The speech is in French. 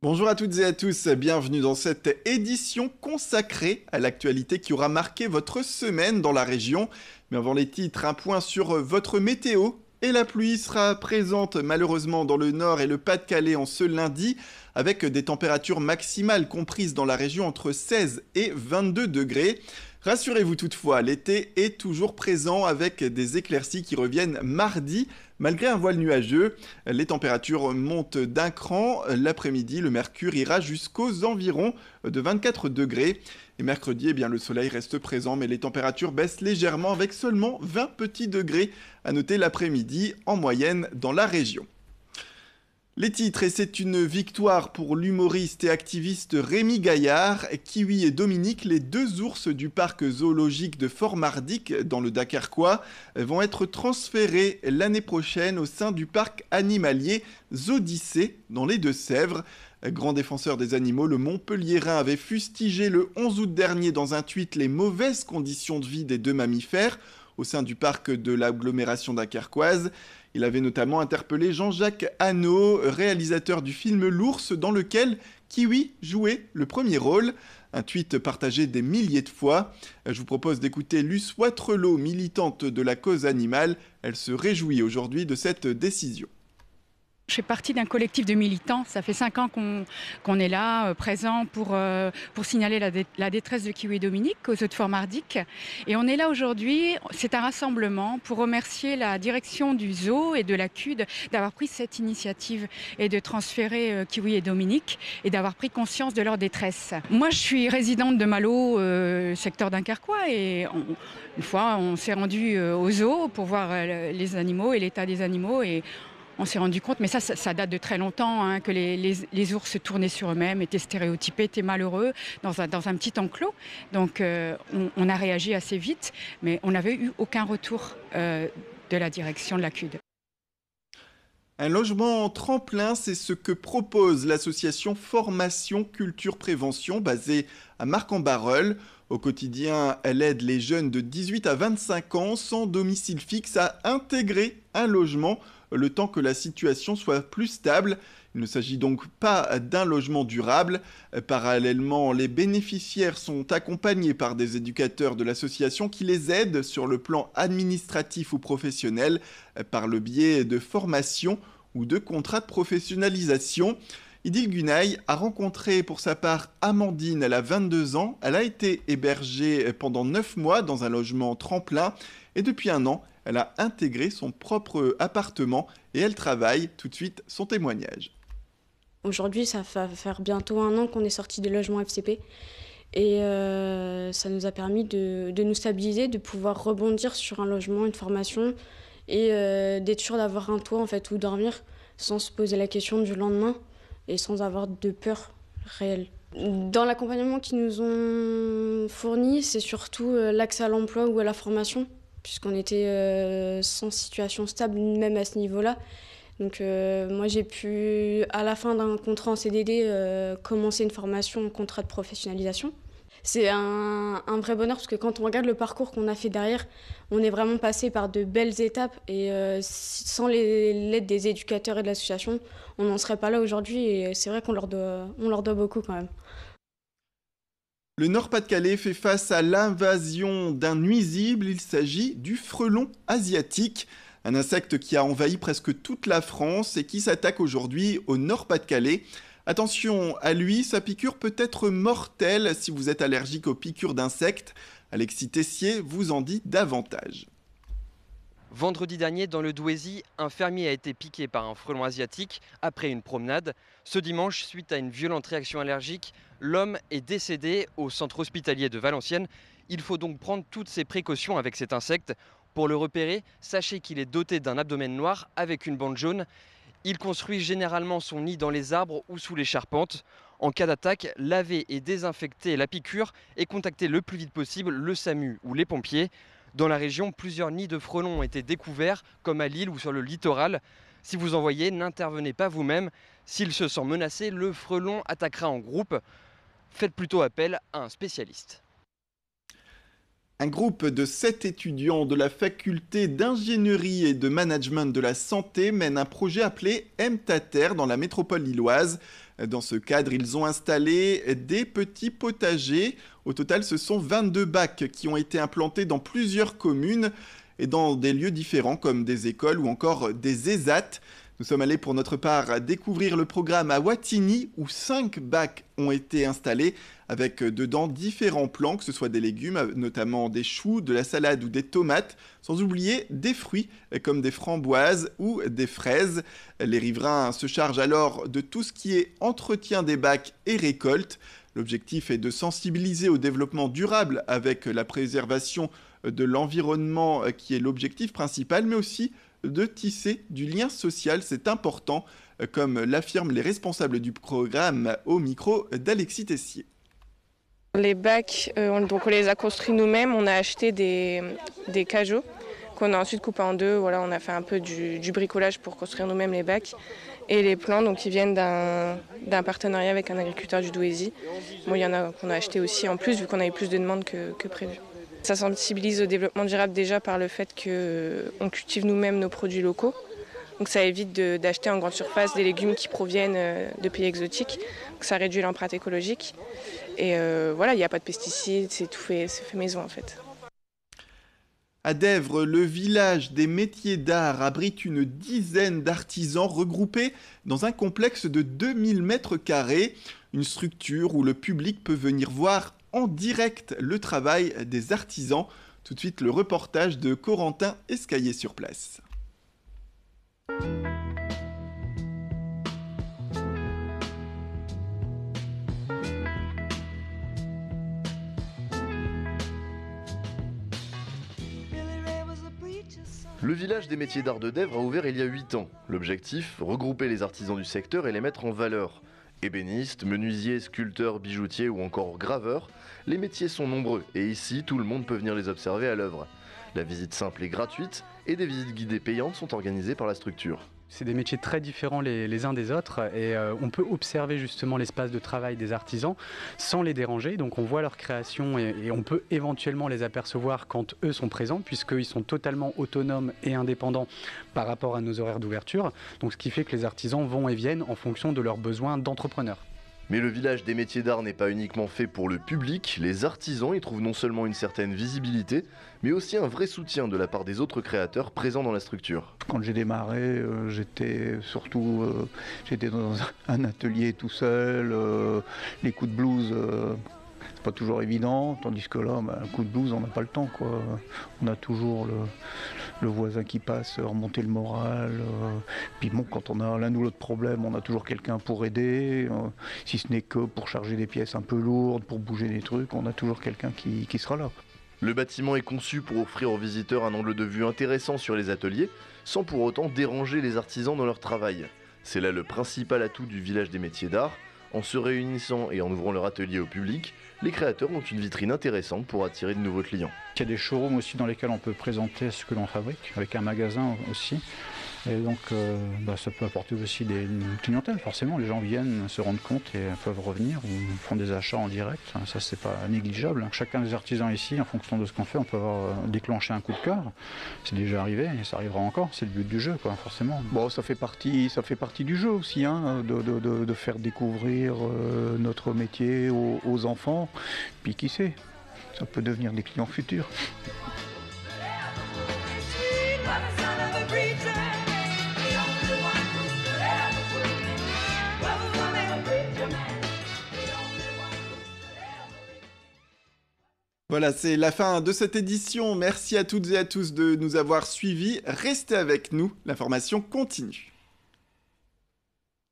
Bonjour à toutes et à tous, bienvenue dans cette édition consacrée à l'actualité qui aura marqué votre semaine dans la région. Mais avant les titres, un point sur votre météo. Et la pluie sera présente malheureusement dans le nord et le Pas-de-Calais en ce lundi, avec des températures maximales comprises dans la région entre 16 et 22 degrés. Rassurez-vous toutefois, l'été est toujours présent avec des éclaircies qui reviennent mardi. Malgré un voile nuageux, les températures montent d'un cran. L'après-midi, le mercure ira jusqu'aux environs de 24 degrés. Et mercredi, le soleil reste présent, mais les températures baissent légèrement avec seulement 20 petits degrés à noter l'après-midi en moyenne dans la région. Les titres, et c'est une victoire pour l'humoriste et activiste Rémi Gaillard, Kiwi et Dominique, les deux ours du parc zoologique de Fort-Mardic dans le Dakarquois, vont être transférés l'année prochaine au sein du parc animalier Zodyssée dans les Deux-Sèvres. Grand défenseur des animaux, le Montpelliérain avait fustigé le 11 août dernier dans un tweet les mauvaises conditions de vie des deux mammifères au sein du parc de l'agglomération dakarquoise. Il avait notamment interpellé Jean-Jacques Hano, réalisateur du film L'Ours, dans lequel Kiwi jouait le premier rôle. Un tweet partagé des milliers de fois. Je vous propose d'écouter Luce Watrelot, militante de la cause animale. Elle se réjouit aujourd'hui de cette décision. Je fais partie d'un collectif de militants. Ça fait 5 ans qu'on est là, présent pour signaler la détresse de Kiwi et Dominique aux eaux de Fort-Mardic. Et on est là aujourd'hui, c'est un rassemblement pour remercier la direction du zoo et de la CUD d'avoir pris cette initiative et de transférer Kiwi et Dominique et d'avoir pris conscience de leur détresse. Moi, je suis résidente de Malo, secteur Dunkerquois, et une fois, on s'est rendu au zoo pour voir les animaux et l'état des animaux, et on s'est rendu compte, mais ça date de très longtemps, que les ours se tournaient sur eux-mêmes, étaient stéréotypés, étaient malheureux dans un petit enclos. Donc on a réagi assez vite, mais on n'avait eu aucun retour de la direction de la CUD. Un logement en tremplin, c'est ce que propose l'association Formation Culture Prévention basée à Marc-en-Barœul. Au quotidien, elle aide les jeunes de 18 à 25 ans sans domicile fixe à intégrer un logement le temps que la situation soit plus stable. Il ne s'agit donc pas d'un logement durable. Parallèlement, les bénéficiaires sont accompagnés par des éducateurs de l'association qui les aident sur le plan administratif ou professionnel par le biais de formations ou de contrats de professionnalisation. Idil Gunay a rencontré pour sa part Amandine, elle a 22 ans. Elle a été hébergée pendant 9 mois dans un logement tremplin et depuis un an, elle a intégré son propre appartement et elle travaille. Tout de suite, son témoignage. Aujourd'hui, ça va faire bientôt un an qu'on est sorti des logements FCP et ça nous a permis de nous stabiliser, de pouvoir rebondir sur un logement, une formation et d'être sûr d'avoir un toit en fait où dormir sans se poser la question du lendemain et sans avoir de peur réelle. Dans l'accompagnement qu'ils nous ont fourni, c'est surtout l'accès à l'emploi ou à la formation, puisqu'on était sans situation stable même à ce niveau-là. Donc moi j'ai pu, à la fin d'un contrat en CDD, commencer une formation en contrat de professionnalisation. C'est un vrai bonheur parce que quand on regarde le parcours qu'on a fait derrière, on est vraiment passé par de belles étapes et sans l'aide des éducateurs et de l'association, on n'en serait pas là aujourd'hui et c'est vrai qu'on leur doit beaucoup quand même. Le Nord-Pas-de-Calais fait face à l'invasion d'un nuisible. Il s'agit du frelon asiatique, un insecte qui a envahi presque toute la France et qui s'attaque aujourd'hui au Nord-Pas-de-Calais. Attention à lui, sa piqûre peut être mortelle si vous êtes allergique aux piqûres d'insectes. Alexis Tessier vous en dit davantage. Vendredi dernier, dans le Douaisis, un fermier a été piqué par un frelon asiatique après une promenade. Ce dimanche, suite à une violente réaction allergique, l'homme est décédé au centre hospitalier de Valenciennes. Il faut donc prendre toutes ces précautions avec cet insecte. Pour le repérer, sachez qu'il est doté d'un abdomen noir avec une bande jaune. Il construit généralement son nid dans les arbres ou sous les charpentes. En cas d'attaque, lavez et désinfectez la piqûre et contactez le plus vite possible le SAMU ou les pompiers. Dans la région, plusieurs nids de frelons ont été découverts, comme à Lille ou sur le littoral. Si vous en voyez, n'intervenez pas vous-même. S'il se sent menacé, le frelon attaquera en groupe. Faites plutôt appel à un spécialiste. Un groupe de 7 étudiants de la faculté d'ingénierie et de management de la santé mène un projet appelé MTATER dans la métropole lilloise. Dans ce cadre, ils ont installé des petits potagers. Au total, ce sont 22 bacs qui ont été implantés dans plusieurs communes et dans des lieux différents comme des écoles ou encore des ESAT. Nous sommes allés pour notre part découvrir le programme à Wattignies où 5 bacs ont été installés avec dedans différents plants, que ce soit des légumes, notamment des choux, de la salade ou des tomates, sans oublier des fruits comme des framboises ou des fraises. Les riverains se chargent alors de tout ce qui est entretien des bacs et récolte. L'objectif est de sensibiliser au développement durable avec la préservation de l'environnement qui est l'objectif principal, mais aussi de tisser du lien social, c'est important, comme l'affirment les responsables du programme au micro d'Alexis Tessier. Les bacs, donc on les a construits nous-mêmes, on a acheté des cajots qu'on a ensuite coupés en deux, voilà, on a fait un peu du bricolage pour construire nous-mêmes les bacs. Et les plants, donc, ils viennent d'un partenariat avec un agriculteur du Douaisis. Bon, il y en a qu'on a acheté aussi en plus, vu qu'on avait plus de demandes que prévu. Ça sensibilise au développement durable déjà par le fait qu'on cultive nous-mêmes nos produits locaux. Donc ça évite d'acheter en grande surface des légumes qui proviennent de pays exotiques. Donc ça réduit l'empreinte écologique. Et voilà, il n'y a pas de pesticides, c'est fait maison en fait. À Dèvres, le village des métiers d'art abrite une dizaine d'artisans regroupés dans un complexe de 2000 m², une structure où le public peut venir voir en direct le travail des artisans. Tout de suite, le reportage de Corentin Escaillé sur place. Le village des métiers d'art de Dèvres a ouvert il y a 8 ans. L'objectif, regrouper les artisans du secteur et les mettre en valeur. Ébénistes, menuisiers, sculpteurs, bijoutiers ou encore graveurs, les métiers sont nombreux et ici tout le monde peut venir les observer à l'œuvre. La visite simple est gratuite et des visites guidées payantes sont organisées par la structure. C'est des métiers très différents les uns des autres et on peut observer justement l'espace de travail des artisans sans les déranger. Donc on voit leur création et on peut éventuellement les apercevoir quand eux sont présents puisqu'ils sont totalement autonomes et indépendants par rapport à nos horaires d'ouverture. Donc ce qui fait que les artisans vont et viennent en fonction de leurs besoins d'entrepreneurs. Mais le village des métiers d'art n'est pas uniquement fait pour le public. Les artisans y trouvent non seulement une certaine visibilité, mais aussi un vrai soutien de la part des autres créateurs présents dans la structure. Quand j'ai démarré, j'étais dans un atelier tout seul. Les coups de blues, c'est pas toujours évident, tandis que là, un coup de blues, on n'a pas le temps, quoi. On a toujours le voisin qui passe, remonter le moral. Puis bon, quand on a l'un ou l'autre problème, on a toujours quelqu'un pour aider. Si ce n'est que pour charger des pièces un peu lourdes, pour bouger des trucs, on a toujours quelqu'un qui sera là. Le bâtiment est conçu pour offrir aux visiteurs un angle de vue intéressant sur les ateliers, sans pour autant déranger les artisans dans leur travail. C'est là le principal atout du village des métiers d'art. En se réunissant et en ouvrant leur atelier au public, les créateurs ont une vitrine intéressante pour attirer de nouveaux clients. Il y a des showrooms aussi dans lesquels on peut présenter ce que l'on fabrique, avec un magasin aussi. Et donc ça peut apporter aussi une clientèle, forcément. Les gens viennent, se rendent compte et peuvent revenir ou font des achats en direct. Ça, c'est pas négligeable. Chacun des artisans ici, en fonction de ce qu'on fait, on peut avoir déclenché un coup de cœur. C'est déjà arrivé et ça arrivera encore. C'est le but du jeu, quoi, forcément. Bon, ça fait partie du jeu aussi, hein, de faire découvrir notre métier aux enfants. Puis qui sait, ça peut devenir des clients futurs. Voilà, c'est la fin de cette édition. Merci à toutes et à tous de nous avoir suivis. Restez avec nous, l'information continue.